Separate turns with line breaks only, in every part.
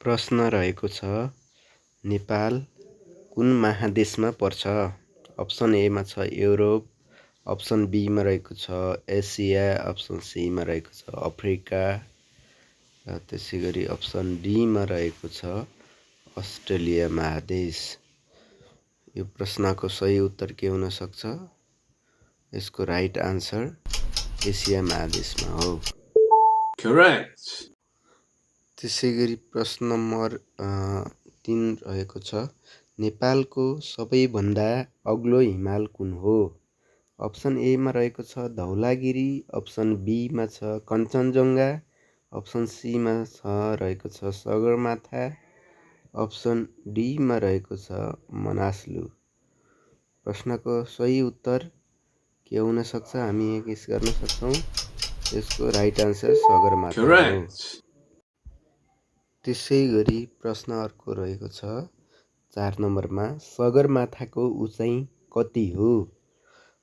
प्रश्न रहेको छ नेपाल कुन महादेशमा पर्छ? अप्सन ए मा छ युरोप, अप्सन बी मा रहेको छ एसिया, अप्सन सी मा रहेको छ अफ्रिका र त्यसैगरी अप्सन डी मा रहेको छ अस्ट्रेलिया महादेश। यो प्रश्नको सही उत्तर के हुन सक्छ? यसको राइट आन्सर एसिया महादेशमा हो।
Correct.
त्यसैगरी प्रश्न नम्बर 3 रहेको छ नेपालको सबैभन्दा अग्लो हिमाल कुन हो? अप्सन ए मा रहेको छ धौलागिरी, अप्सन बी मा छ कञ्चनजङ्घा, अप्सन सी मा रहेको छ सगरमाथा, अप्सन डी मा रहेको छ मनासलु। प्रश्नको सही उत्तर के हुन सक्छ? हामी गेस गर्न सक्छौँ। यसको राइट आन्सर सगरमाथा हो।
Correct.
त्यसैगरी प्रश्न अर्को रहेको छ 4 नम्बरमा सगरमाथाको उचाइ कति हो?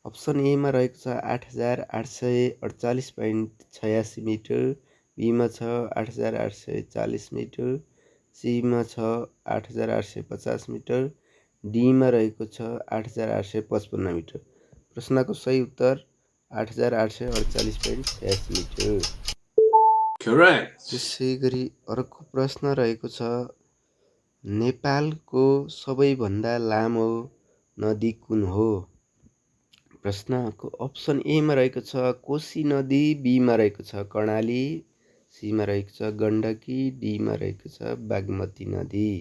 अप्सन ए मा रहेको छ 8848.86 मिटर, बी मा छ 8840 मिटर, सी मा छ 8850 मिटर, डी मा रहेको छ 8855 मिटर। प्रश्नको सही उत्तर 8848.86 मिटर।
Correct.
त्यसैगरी अर्को प्रश्न रहेको छ नेपालको सबैभन्दा लामो नदी कुन हो? प्रश्नको अप्सन ए मा रहेको छ कोशी नदी, बी मा रहेको छ कर्णाली, सी मा रहेको छ गण्डकी, डी मा रहेको छ बागमती नदी।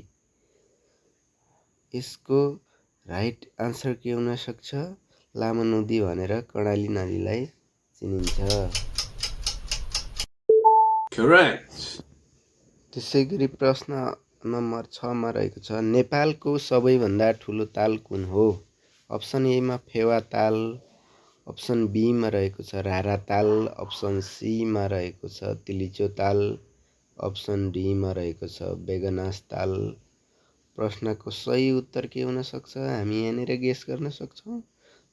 यसको राइट आन्सर के हुन सक्छ? लामो नदी भनेर कर्णाली नदीलाई चिनिन्छ।
Correct.
त्यसैगरी प्रश्न नम्बर 6 मा रहेको छ नेपालको सबैभन्दा ठुलो ताल कुन हो? अप्सन ए मा फेवा ताल, अप्सन बी मा रहेको छ रारा ताल, अप्सन सी मा रहेको छ तिलिचो ताल, अप्सन डी मा रहेको छ बेगनास ताल। प्रश्नको सही उत्तर के हुन सक्छ? हामी यहाँनिर गेस गर्न सक्छौँ।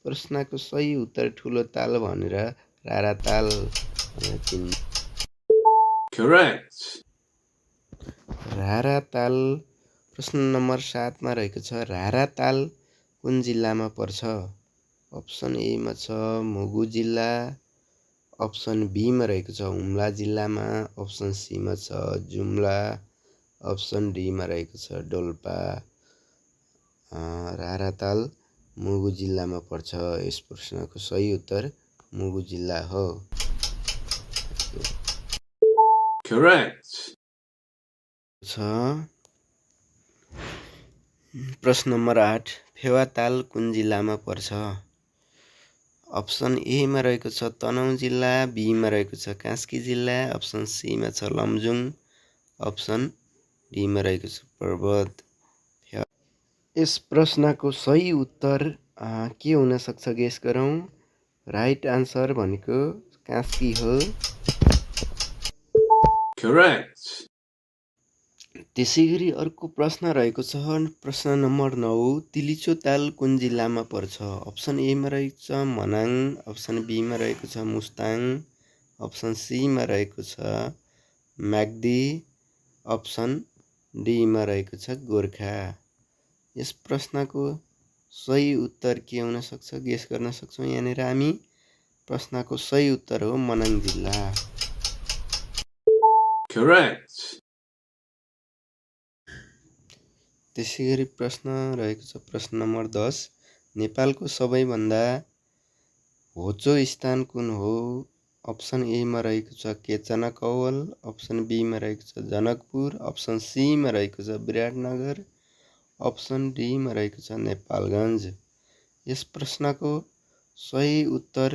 प्रश्नको सही उत्तर ठुलो ताल भनेर रारा ताल भनेर चिनिन्छ।
Correct.
रारा ताल प्रश्न नम्बर 7 मा रहेको छ रारा ताल कुन जिल्लामा पर्छ? अप्सन ए मा छ मुगु जिल्ला, अप्सन बी मा रहेको छ हुम्ला जिल्लामा, अप्सन सी मा छ जुम्ला, अप्सन डी मा रहेको छ डोल्पा। रारा ताल मुगु जिल्लामा पर्छ। यस प्रश्नको सही उत्तर मुगु जिल्ला हो।
Correct.
प्रश्न नम्बर 8 फेवा ताल कुन जिल्लामा पर्छ? अप्सन ए मा रहेको छ तनहुँ जिल्ला, बी मा रहेको छ कास्की जिल्ला, अप्सन सी मा छ लमजुङ, अप्सन डी मा रहेको छ पर्वत। यस प्रश्नको सही उत्तर के हुन सक्छ गेस गरौँ। राइट आन्सर भनेको कास्की हो।
Correct.
त्यसैगरी अर्को प्रश्न रहेको छ प्रश्न नम्बर 9 तिलिचो ताल कुन जिल्लामा पर्छ? अप्सन ए मा रहेको छ मनाङ, अप्सन बी मा रहेको छ मुस्ताङ, अप्सन सी मा रहेको छ म्याग्दी, अप्सन डी मा रहेको छ गोर्खा। यस प्रश्नको सही उत्तर के हुन सक्छ गेस गर्न सक्छौँ। यहाँनिर हामी प्रश्नको सही उत्तर हो मनाङ जिल्ला।
Correct.
त्यसैगरी प्रश्न रहेको छ प्रश्न नम्बर 10 नेपालको सबैभन्दा होचो स्थान कुन हो? अप्सन ए मा रहेको छ केचना कौवल, अप्सन बी मा रहेको छ जनकपुर, अप्सन सी मा रहेको छ विराटनगर, अप्सन डी मा रहेको छ नेपालगञ्ज। यस प्रश्नको सही उत्तर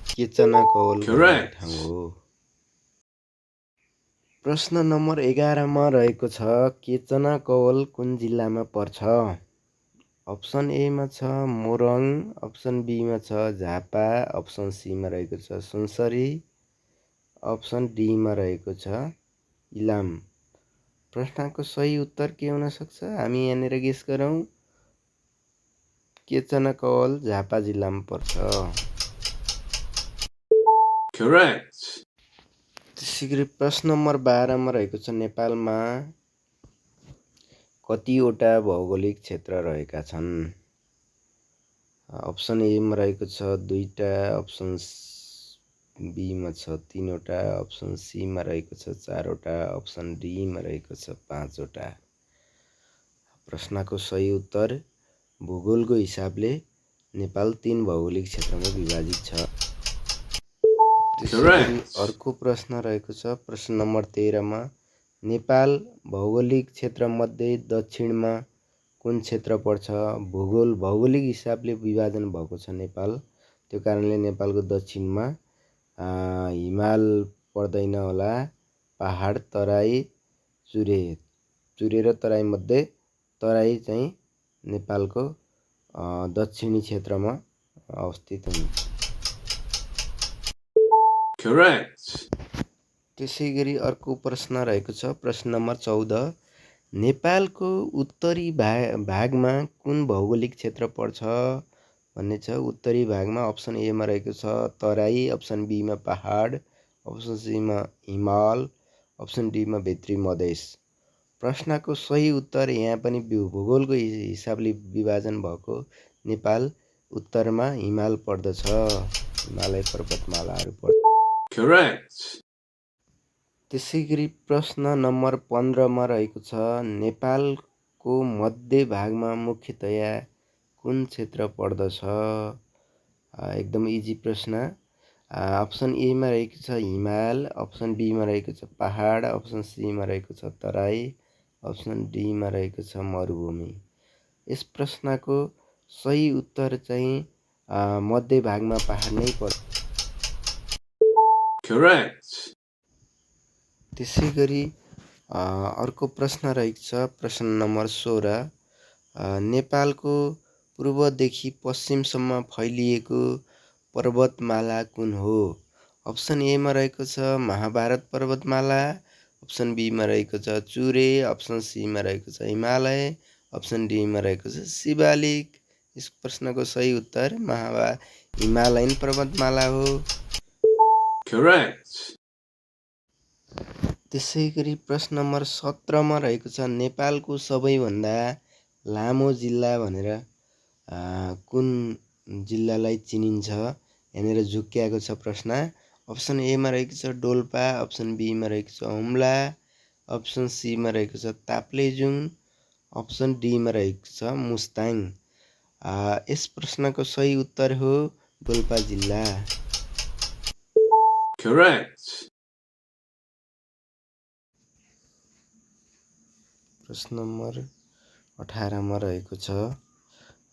केचना कौवल
Correct.
ठाउँ हो। प्रश्न नम्बर 11 मा रहेको छ केचना कौवल कुन जिल्लामा पर्छ? अप्सन ए मा छ मोरङ, अप्सन बी मा छ झापा, अप्सन सी मा रहेको छ सुनसरी, अप्सन डी मा रहेको छ इलाम। प्रश्नको सही उत्तर के हुन सक्छ? हामी यहाँनिर गेस गरौँ। केचना कौवल झापा जिल्लामा पर्छ।
Correct.
त्यसैगरी प्रश्न नम्बर 12 मा रहेको छ नेपालमा कतिवटा भौगोलिक क्षेत्र रहेका छन्? अप्सन ए मा रहेको छ 2टा, अप्सन बी मा छ 3वटा, अप्सन सी मा रहेको छ 4वटा, अप्सन डी मा रहेको छ 5वटा। प्रश्नको सही उत्तर भूगोलको हिसाबले नेपाल 3 भौगोलिक क्षेत्रमा विभाजित छ। त्यसैगरी अर्को प्रश्न रहेको छ प्रश्न नम्बर 13 मा नेपाल भौगोलिक क्षेत्रमध्ये दक्षिणमा कुन क्षेत्र पर्छ? भौगोलिक हिसाबले विभाजन भएको छ नेपाल, त्यो कारणले नेपालको दक्षिणमा हिमाल पर्दैन होला, पहाड, तराई, चुरे र तराई मध्ये तराई चाहिँ नेपालको दक्षिणी क्षेत्रमा अवस्थित हुन्।
Correct.
त्यसैगरी अर्को प्रश्न रहेको छ प्रश्न नम्बर 14 नेपालको उत्तरी भागमा कुन भौगोलिक क्षेत्र पर्छ भन्ने छ। उत्तरी भागमा अप्सन ए मा रहेको छ तराई, अप्सन बी मा पहाड, अप्सन सी मा हिमाल, अप्सन डी मा भित्री मधेस। प्रश्नको सही उत्तर यहाँ पनि भूगोलको हिसाबले विभाजन भएको नेपाल उत्तरमा हिमाल पर्दछ, हिमालय पर्वतमालाहरू पर्छ।
Correct.
त्यसैगरी प्रश्न नम्बर 15 मा रहेको छ नेपालको मध्य भागमा मुख्यतया कुन क्षेत्र पर्दछ? एकदम इजी प्रश्न। अप्सन ए मा रहेको छ हिमाल, अप्सन बी मा रहेको छ पहाड, अप्सन सी मा रहेको छ तराई, अप्सन डी मा रहेको छ मरुभूमि। यस प्रश्नको सही उत्तर चाहिँ मध्य भागमा पहाड नै पर्छ।
Correct.
त्यसैगरी अर्को प्रश्न रहेको छ प्रश्न नम्बर 16 नेपालको पूर्वदेखि पश्चिमसम्म फैलिएको पर्वतमाला कुन हो? अप्सन ए मा रहेको छ महाभारत पर्वतमाला, अप्सन बी मा रहेको छ चुरे, अप्सन सी मा रहेको छ हिमालय, अप्सन डी मा रहेको छ शिवालिक। यस प्रश्नको सही उत्तर हिमालयन पर्वतमाला हो।
Correct.
त्यसैगरी प्रश्न नम्बर 17 मा रहेको छ नेपालको सबैभन्दा लामो जिल्ला भनेर कुन जिल्लालाई चिनिन्छ? यहाँनिर झुक्क्याएको छ प्रश्न। अप्सन ए मा रहेको छ डोल्पा, अप्सन बी मा रहेको छ हुम्ला, अप्सन सी मा रहेको छ ताप्लेजुङ, अप्सन डी मा रहेको छ मुस्ताङ। यस प्रश्नको सही उत्तर हो डोल्पा जिल्ला।
Correct.
प्रश्न नम्बर 18 मा रहेको छ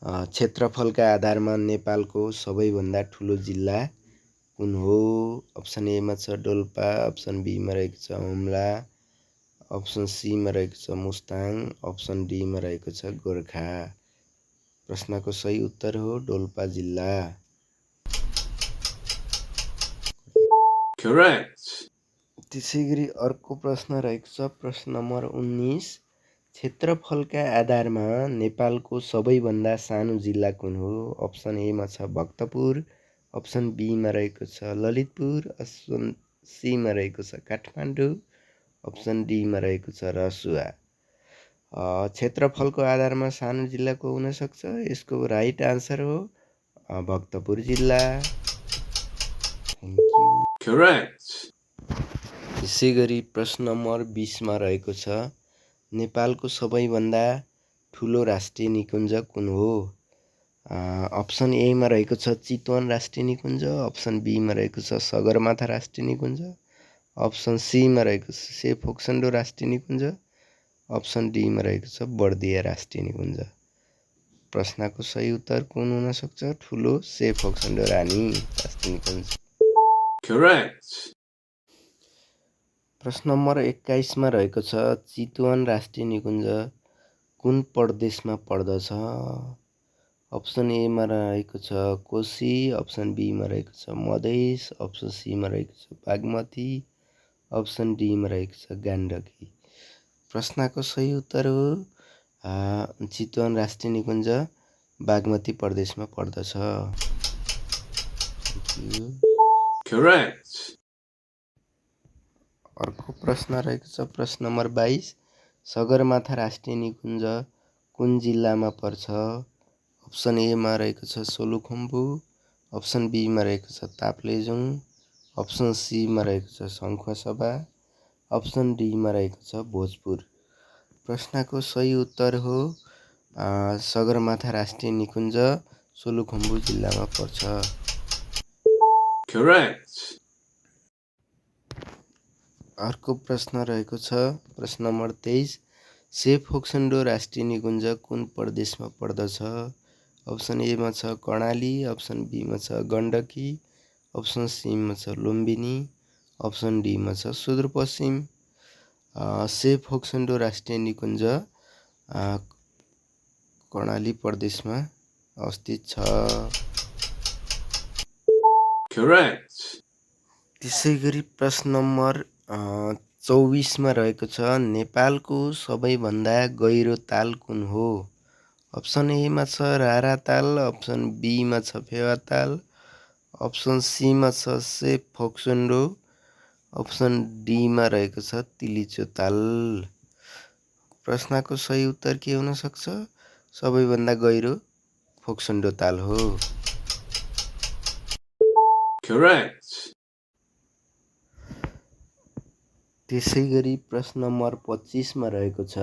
क्षेत्रफलका आधारमा नेपालको सबैभन्दा ठुलो जिल्ला कुन हो? अप्सन ए मा छ डोल्पा, अप्सन बी मा रहेको छ हुम्ला, अप्सन सी मा रहेको छ मुस्ताङ, अप्सन डी मा रहेको छ गोर्खा। प्रश्नको सही उत्तर हो डोल्पा जिल्ला।
Correct.
त्यसैगरी अर्को प्रश्न रहेको छ प्रश्न नम्बर 19 क्षेत्रफलका आधारमा नेपालको सबैभन्दा सानो जिल्ला कुन हो? अप्सन ए मा छ भक्तपुर, अप्सन बी मा रहेको छ ललितपुर, अप्सन सी मा रहेको छ काठमाडौँ, अप्सन डी मा रहेको छ रसुवा। क्षेत्रफलको आधारमा सानो जिल्लाको हुन सक्छ। यसको राइट आन्सर हो भक्तपुर जिल्ला। Thank you.
Correct.
त्यसैगरी प्रश्न नम्बर 20 मा रहेको छ नेपालको सबैभन्दा ठुलो राष्ट्रिय निकुञ्ज कुन हो? अप्सन ए मा रहेको छ चितवन राष्ट्रिय निकुञ्ज, अप्सन बी मा रहेको छ सगरमाथा राष्ट्रिय निकुञ्ज, अप्सन सी मा रहेको छ सेफोक्सन्डो राष्ट्रिय निकुञ्ज, अप्सन डी मा रहेको छ बर्दिया राष्ट्रिय निकुञ्ज। प्रश्नको सही उत्तर कुन हुन सक्छ? ठुलो सेफोक्सन्डो रानी राष्ट्रिय निकुञ्ज।
Correct.
प्रश्न नम्बर 21 मा रहेको छ चितवन राष्ट्रिय निकुञ्ज कुन प्रदेशमा पर्दछ? अप्सन ए मा रहेको छ कोशी, अप्सन बी मा रहेको छ मधेस, अप्सन सी मा रहेको छ बागमती, अप्सन डी मा रहेको छ गण्डकी। प्रश्नको सही उत्तर हो चितवन राष्ट्रिय निकुञ्ज बागमती प्रदेशमा पर्दछ।
Correct.
अर्को प्रश्न रहेको छ प्रश्न नम्बर 22 सगरमाथा राष्ट्रिय निकुञ्ज कुन जिल्लामा पर्छ? अप्सन ए मा रहेको छ सोलुखुम्बु, अप्सन बी मा रहेको छ ताप्लेजुङ, अप्सन सी मा रहेको छ सङ्खुवासभा, अप्सन डी मा रहेको छ भोजपुर। प्रश्नको सही उत्तर हो सगरमाथा राष्ट्रिय निकुञ्ज सोलुखुम्बु जिल्लामा पर्छ।
Correct.
अर्को प्रश्न रहेको छ प्रश्न नम्बर 23 सेप फोक्सोन्डो राष्ट्रिय निकुञ्ज कुन प्रदेशमा पर्दछ? अप्सन ए मा छ कर्णाली, अप्सन बी मा छ गण्डकी, अप्सन सी मा छ लुम्बिनी, अप्सन डी मा छ सुदूरपश्चिम। सेप फोक्सोन्डो राष्ट्रिय निकुञ्ज कर्णाली प्रदेशमा अवस्थित छ।
Correct.
त्यसै गरी प्रश्न नम्बर 24 मा रहेको छ नेपालको सबैभन्दा गहिरो ताल कुन हो? अप्सन ए मा छ रारा ताल, अप्सन बी मा छ फेवाताल, अप्सन सी मा छ सेप फोक्सोन्डो, अप्सन डी मा रहेको छ तिलिचो ताल। प्रश्नको सही उत्तर के हुन सक्छ? सबैभन्दा गहिरो फोक्सोन्डो ताल हो।
Correct.
त्यसै गरी प्रश्न नम्बर 25 मा रहेको छ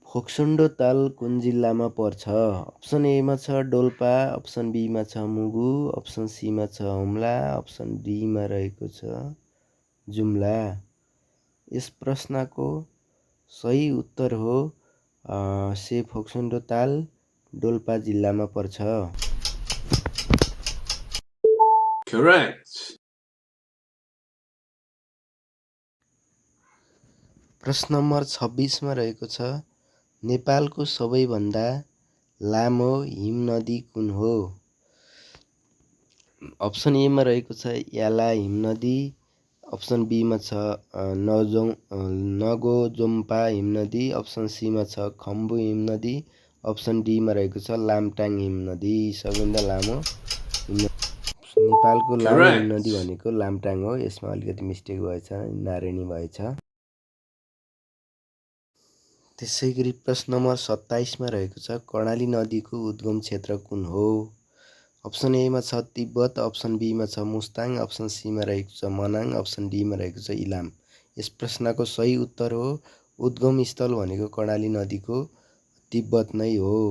फोक्सोन्डो ताल कुन जिल्लामा पर्छ? अप्सन ए मा छ डोल्पा, अप्सन बी मा छ मुगु, अप्सन सी मा छ हुम्ला, अप्सन डी मा रहेको छ जुम्ला। यस प्रश्नको सही उत्तर हो से फोक्सोन्डो ताल डोल्पा जिल्लामा पर्छ।
Correct.
प्रश्न नम्बर 26 मा रहेको छ नेपालको सबैभन्दा लामो हिमनदी कुन हो? अप्सन ए मा रहेको छ याला हिमनदी, अप्सन बी मा छ नगोजोम्पा हिमनदी, अप्सन सी मा छ खम्बु हिमनदी, अप्सन डी मा रहेको छ लामटाङ हिमनदी। सबैभन्दा लामो नेपालको लामो
Correct.
हिमनदी भनेको लामटाङ हो। यसमा अलिकति मिस्टेक भएछ, नारायणी भएछ। त्यसै गरी प्रश्न नम्बर 27 मा रहेको छ कर्णाली नदीको उद्गम क्षेत्र कुन हो? अप्सन ए मा छ तिब्बत, अप्सन बी मा छ मुस्ताङ, अप्सन सी मा रहेको छ मनाङ, अप्सन डी मा रहेको छ इलाम। यस प्रश्नको सही उत्तर हो उद्गम स्थल भनेको कर्णाली नदीको तिब्बत नै हो।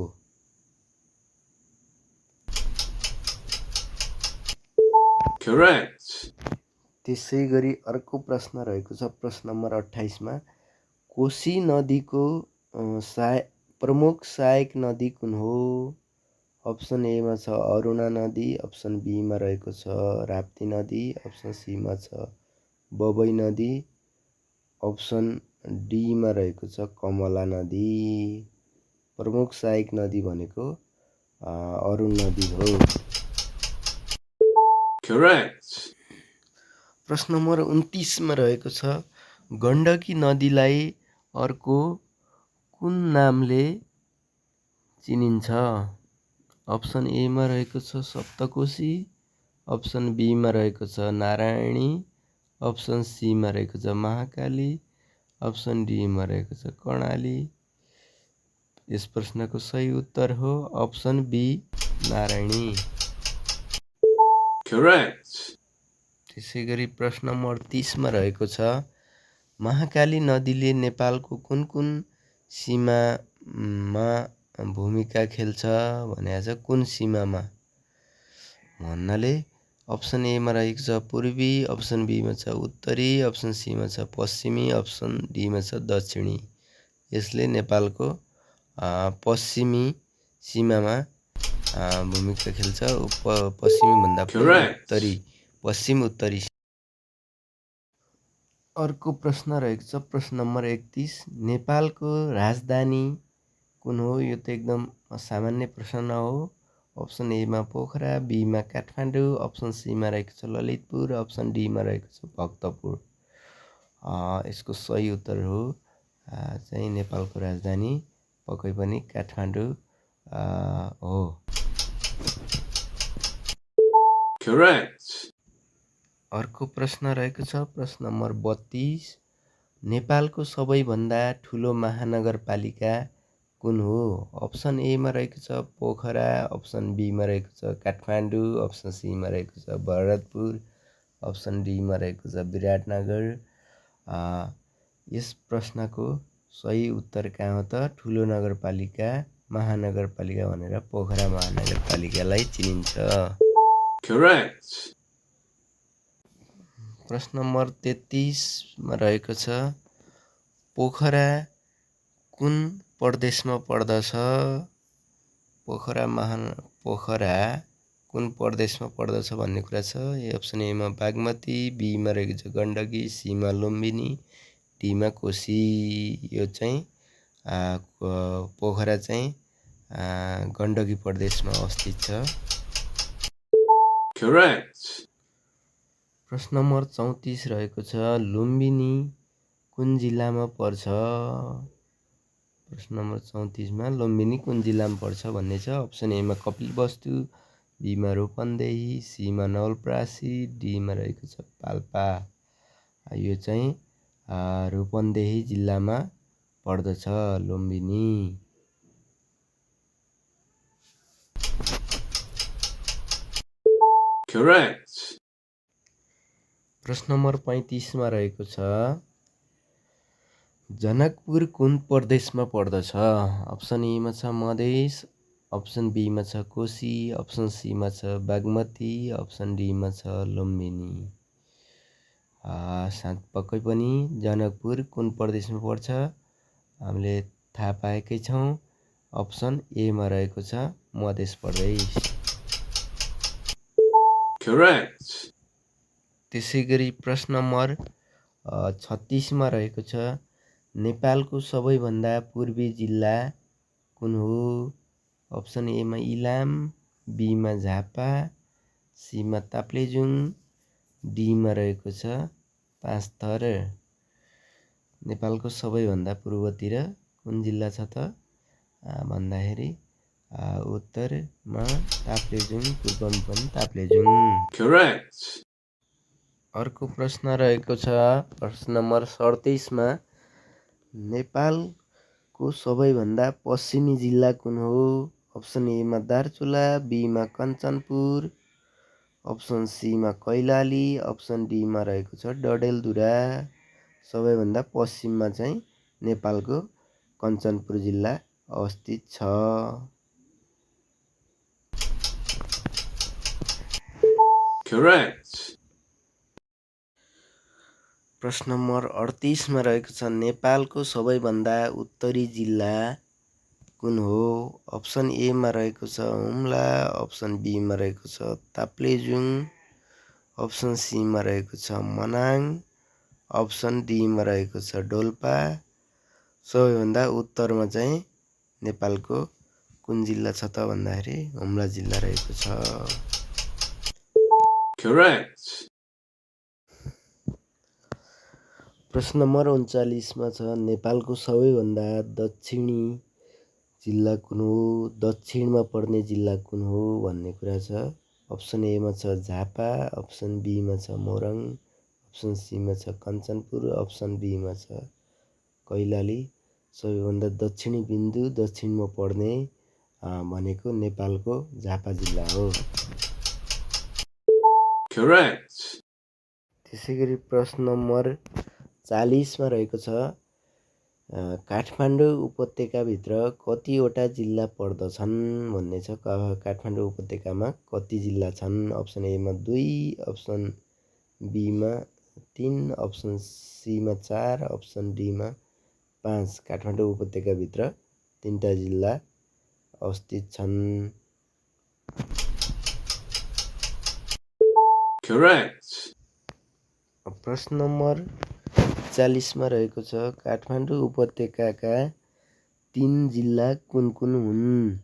Correct.
त्यसै गरी अर्को प्रश्न रहेको छ प्रश्न नम्बर 28 मा कोशी नदीको प्रमुख सहायक नदी कुन हो? अप्सन ए मा छ अरुणा नदी, अप्सन बी मा रहेको छ राप्ती नदी, अप्सन सी मा छ बबई नदी, अप्सन डी मा रहेको छ कमला नदी। प्रमुख सहायक नदी भनेको अरुण नदी हो।
Correct.
प्रश्न नम्बर 29 मा रहेको छ गण्डकी नदीलाई अर्को कुन नामले चिनिन्छ? अप्सन ए मा रहेको छ सप्तकोशी, अप्सन बी मा रहेको छ नारायणी, अप्सन सी मा रहेको छ महाकाली, अप्सन डी मा रहेको छ कर्णाली। यस प्रश्नको सही उत्तर हो अप्सन बी नारायणी।
Correct.
त्यसै गरी प्रश्न नम्बर 30 मा रहेको छ महाकाली नदीले नेपालको कुन कुन सीमामा भूमिका खेल्छ भनेको छ? कुन सीमामा भन्नाले अप्सन ए मा रहेको छ पूर्वी, अप्सन बी मा छ उत्तरी, अप्सन सी मा छ पश्चिमी, अप्सन डी मा छ दक्षिणी। यसले नेपालको पश्चिमी सीमामा भूमिका खेल्छ। पश्चिमी भन्दा उत्तरी, पश्चिम उत्तरी। अर्को प्रश्न रहेको छ प्रश्न नम्बर 31 नेपालको राजधानी कुन हो? यो त एकदम सामान्य प्रश्न हो। अप्सन ए मा पोखरा, बी मा काठमाडौँ, अप्सन सी मा रहेको छ ललितपुर, अप्सन डी मा रहेको छ भक्तपुर। यसको सही उत्तर हो चाहिँ नेपालको राजधानी पक्कै पनि काठमाडौँ हो।
Correct.
अर्को प्रश्न रहेको छ प्रश्न नम्बर 32। नेपालको सबैभन्दा ठुलो महानगरपालिका कुन हो? अप्सन एमा रहेको छ पोखरा, अप्सन बीमा रहेको छ काठमाडौँ, अप्सन सीमा रहेको छ भरतपुर, अप्सन डीमा रहेको छ विराटनगर। यस प्रश्नको सही उत्तर कहाँ हो त? ठुलो नगरपालिका महानगरपालिका भनेर पोखरा महानगरपालिकालाई चिनिन्छ।
Correct.
प्रश्न नम्बर 33 मा रहेको छ पोखरा कुन प्रदेशमा पर्दछ? पोखरा कुन प्रदेशमा पर्दछ भन्ने कुरा छ। अप्सन एमा बागमती, बीमा रहेको छ गण्डकी, सीमा लुम्बिनी, डीमा कोशी। यो चाहिँ पोखरा चाहिँ गण्डकी प्रदेशमा अवस्थित छ।
Correct.
प्रश्न नम्बर 34 रहेको छ लुम्बिनी कुन जिल्लामा पर्छ? प्रश्न नम्बर 34 मा लुम्बिनी कुन जिल्लामा पर्छ भन्ने छ। अप्सन एमा कपिलवस्तु, बीमा रूपन्देही, सीमा नवलपरासी, डीमा रहेको छ पाल्पा। यो चाहिँ रूपन्देही जिल्लामा पर्दछ लुम्बिनी।
Correct.
प्रश्न नम्बर 35 मा रहेको छ जनकपुर कुन प्रदेशमा पर्दछ? अप्सन एमा छ मधेस, अप्सन बीमा छ कोशी, अप्सन सीमा छ बागमती, अप्सन डीमा छ लुम्बिनी। पक्कै पनि जनकपुर कुन प्रदेशमा पर्छ? हामीले थाहा पाएकै छौँ। अप्सन एमा रहेको छ मधेस प्रदेश।
Correct.
त्यसै गरी प्रश्न नम्बर 36 मा रहेको छ नेपालको सबैभन्दा पूर्वी जिल्ला कुन हो? अप्सन एमा इलाम, बीमा झापा, सीमा ताप्लेजुङ, डीमा रहेको छ पाँचथर। नेपालको सबैभन्दा पूर्वतिर कुन जिल्ला छ त भन्दाखेरि उत्तरमा ताप्लेजुङ, पूर्वमा पनि ताप्लेजुङ।
Correct.
अर्को प्रश्न रहेको छ प्रश्न नम्बर 37 मा नेपालको सबैभन्दा पश्चिमी जिल्ला कुन हो? अप्सन एमा दार्चुला, बीमा कञ्चनपुर, अप्सन सीमा कैलाली, अप्सन डीमा रहेको छ डडेलधुरा। सबैभन्दा पश्चिममा चाहिँ नेपालको कञ्चनपुर जिल्ला अवस्थित छ।
Correct.
प्रश्न नम्बर 38 मा रहेको छ नेपालको सबैभन्दा उत्तरी जिल्ला कुन हो? अप्सन एमा रहेको छ हुम्ला, अप्सन बीमा रहेको छ ताप्लेजुङ, अप्सन सीमा रहेको छ मनाङ, अप्सन डीमा रहेको छ डोल्पा। सबैभन्दा उत्तरमा चाहिँ नेपालको कुन जिल्ला छ त भन्दाखेरि हुम्ला जिल्ला रहेको छ।
Correct.
प्रश्न नम्बर 39 मा छ नेपालको सबैभन्दा दक्षिणी जिल्ला कुन हो? दक्षिणमा पर्ने जिल्ला कुन हो भन्ने कुरा छ। अप्सन एमा छ झापा, अप्सन बीमा छ मोरङ, अप्सन सीमा छ कञ्चनपुर, अप्सन डीमा छ कैलाली। सबैभन्दा दक्षिणी बिन्दु दक्षिणमा पर्ने भनेको नेपालको झापा जिल्ला हो।
Correct.
त्यसै गरी प्रश्न नम्बर 40 मा रहेको छ काठमाडौँ उपत्यकाभित्र कतिवटा जिल्ला पर्दछन् भन्ने छ। काठमाडौँ उपत्यकामा कति जिल्ला छन्? अप्सन एमा 2, अप्सन बीमा 3, अप्सन सीमा 4, अप्सन डीमा 5। काठमाडौँ उपत्यकाभित्र 3टा जिल्ला अवस्थित छन्।
Correct.
प्रश्न नम्बर 40 मा रहेको छ काठमाडौँ उपत्यकाका 3 जिल्ला कुन कुन हुन्?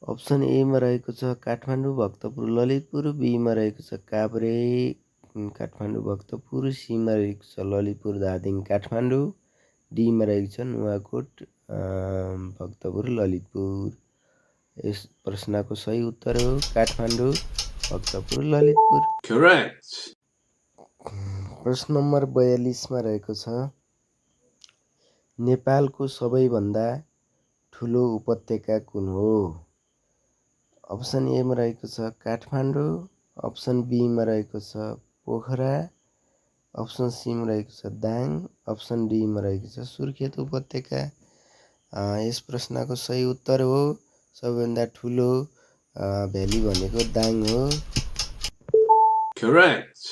अप्सन एमा रहेको छ काठमाडौँ, भक्तपुर, ललितपुर, बीमा रहेको छ काभ्रे, काठमाडौँ, भक्तपुर, सीमा रहेको छ ललितपुर, धादिङ, काठमाडौँ, डीमा रहेको छ नुवाकोट, भक्तपुर, ललितपुर। यस प्रश्नको सही उत्तर हो काठमाडौँ, भक्तपुर, ललितपुर।
Correct.
प्रश्न नम्बर 42 मा रहेको छ नेपालको सबैभन्दा ठुलो उपत्यका कुन हो? अप्सन ए मा रहेको छ काठमाडौँ, अप्सन बी मा रहेको छ पोखरा, अप्सन सी मा रहेको छ दाङ, अप्सन डी मा रहेको छ सुर्खेत उपत्यका। यस प्रश्नको सही उत्तर हो सबैभन्दा ठुलो भ्याली भनेको दाङ हो।
Correct.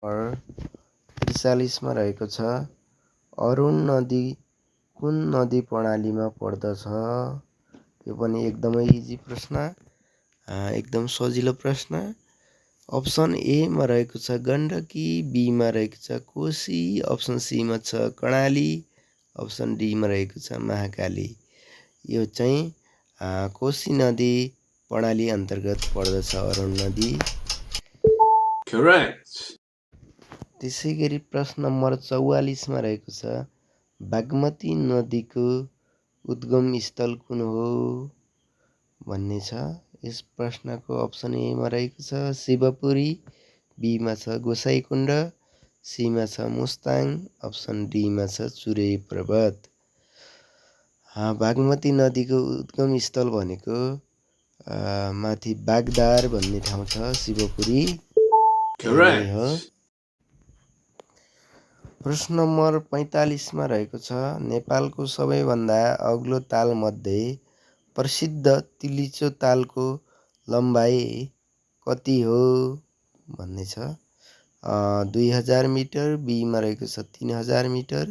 43 मा रहेको छ अरुण नदी कुन नदी प्रणालीमा पर्दछ? यो पनि एकदमै इजी प्रश्न, एकदम सजिलो प्रश्न। अप्सन ए मा रहेको छ गण्डकी, बी मा रहेको छ कोशी, अप्सन सी मा छ कर्णाली, अप्सन डी मा रहेको छ महाकाली। यो चाहिँ कोशी नदी प्रणाली अन्तर्गत पर्दछ अरुण नदी।
Correct.
त्यसै गरी प्रश्न नम्बर 44 मा रहेको छ बागमती नदीको उद्गम स्थल कुन हो भन्ने छ। यस प्रश्नको अप्सन ए मा रहेको छ शिवपुरी, बी मा छ गोसाइँकुण्ड, सी मा छ मुस्ताङ, अप्सन डी मा छ चुरे पर्वत। बागमती नदीको उद्गम स्थल भनेको माथि बागदार भन्ने ठाउँ छ शिवपुरी, त्यही नै हो।
Correct.
प्रश्न नम्बर 45 मा रहेको छ नेपालको सबैभन्दा अग्लो तालमध्ये प्रसिद्ध तिलिचो तालको लम्बाइ कति हो भन्ने छ। 2000 मिटर, बी मा रहेको छ 3000 मिटर,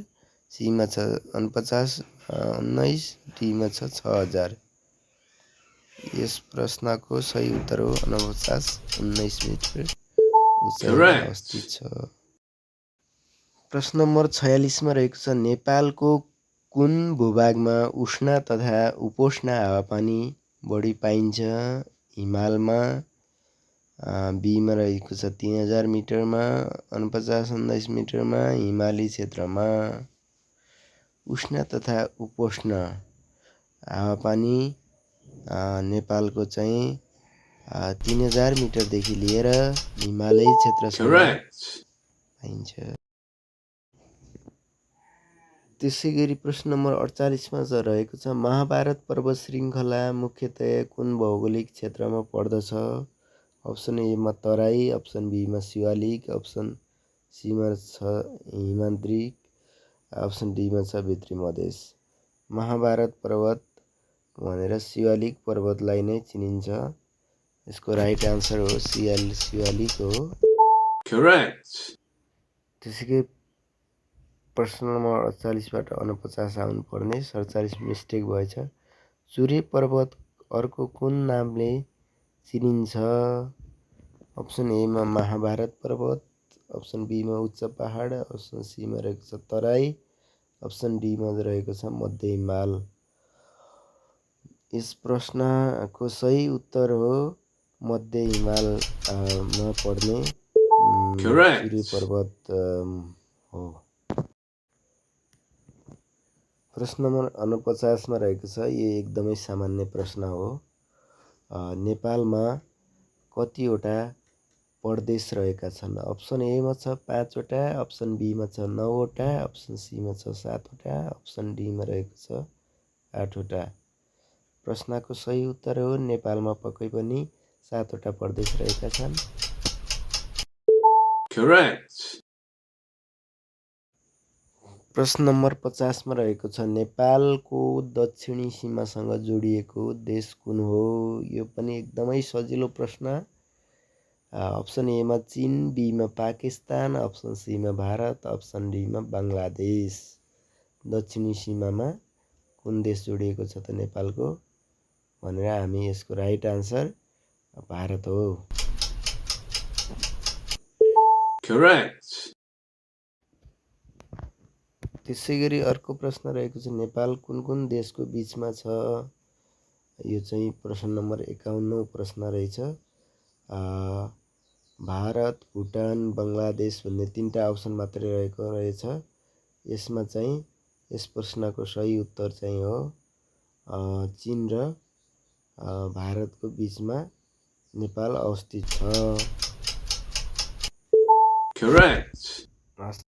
सी मा छ 4919, डी मा छ 6000। यस प्रश्नको सही उत्तर हो 4919 मिटर उचाइमा अवस्थित छ। प्रश्न नम्बर 46 मा रहेको छ नेपालको कुन भूभागमा उष्ण तथा उपोष्ण हावापानी बढी पाइन्छ? हिमालमा, बी मा रहेको छ 3000 मिटरमा, 4919 मिटरमा, हिमाली क्षेत्रमा। उष्ण तथा उपोष्ण हावापानी नेपालको चाहिँ 3000 मिटरदेखि लिएर हिमालय क्षेत्रसम्म
Correct.
पाइन्छ। त्यसै गरी प्रश्न नम्बर 48 मा रहेको छ महाभारत पर्वत श्रृङ्खला मुख्यतया कुन भौगोलिक क्षेत्रमा पर्दछ? अप्सन ए मा तराई, अप्सन बी मा शिवालिक, अप्सन सी मा छ हिमाद्रिक, अप्सन डी मा छ भित्री मधेस। महाभारत पर्वत भनेर शिवालिक पर्वतलाई नै चिनिन्छ। यसको राइट आन्सर हो शिवालिक हो।
Correct.
त्यसैले प्रश्न नम्बर 48 बाट 49 आउनु पर्ने, 47 मिस्टेक भएछ। चुरे पर्वत अर्को कुन नामले चिनिन्छ? अप्सन ए मा महाभारत पर्वत, अप्सन बी मा उच्च पहाड, अप्सन सी मा रहेको छ तराई, अप्सन डी मा रहेको छ मध्य हिमाल। यस प्रश्नको सही उत्तर हो मध्य हिमालमा पर्ने चुरे पर्वत हो। प्रश्न नम्बर 49 मा रहेको छ यो एकदमै सामान्य प्रश्न हो। नेपालमा कतिवटा प्रदेश रहेका छन्? अप्सन ए मा छ 5 वटा, अप्सन बी मा छ 9 वटा, अप्सन सी मा छ 7 वटा, अप्सन डी मा रहेको छ 8 वटा। प्रश्नको सही उत्तर हो नेपालमा पक्कै पनि 7 वटा प्रदेश रहेका छन्।
Correct.
प्रश्न नम्बर 50 मा रहेको छ नेपालको दक्षिणी सीमासँग जोडिएको देश कुन हो? यो पनि एकदमै सजिलो प्रश्न। अप्सन ए मा चीन, बी मा पाकिस्तान, अप्सन सी मा भारत, अप्सन डी मा बङ्गलादेश। दक्षिणी सीमामा कुन देश जोडिएको छ त नेपालको भनेर हामी यसको राइट आन्सर भारत हो।
Correct.
त्यसै गरी अर्को प्रश्न रहेको छ नेपाल कुन कुन देशको बिचमा छ? यो चाहिँ प्रश्न नम्बर 51औं प्रश्न रहेछ। भारत, भुटान, बङ्गलादेश भन्ने 3टा अप्सन मात्रै रहेको रहेछ। यसमा चाहिँ यस प्रश्नको सही उत्तर चाहिँ हो चीन र भारतको बिचमा नेपाल अवस्थित छ।
Correct.
हस्।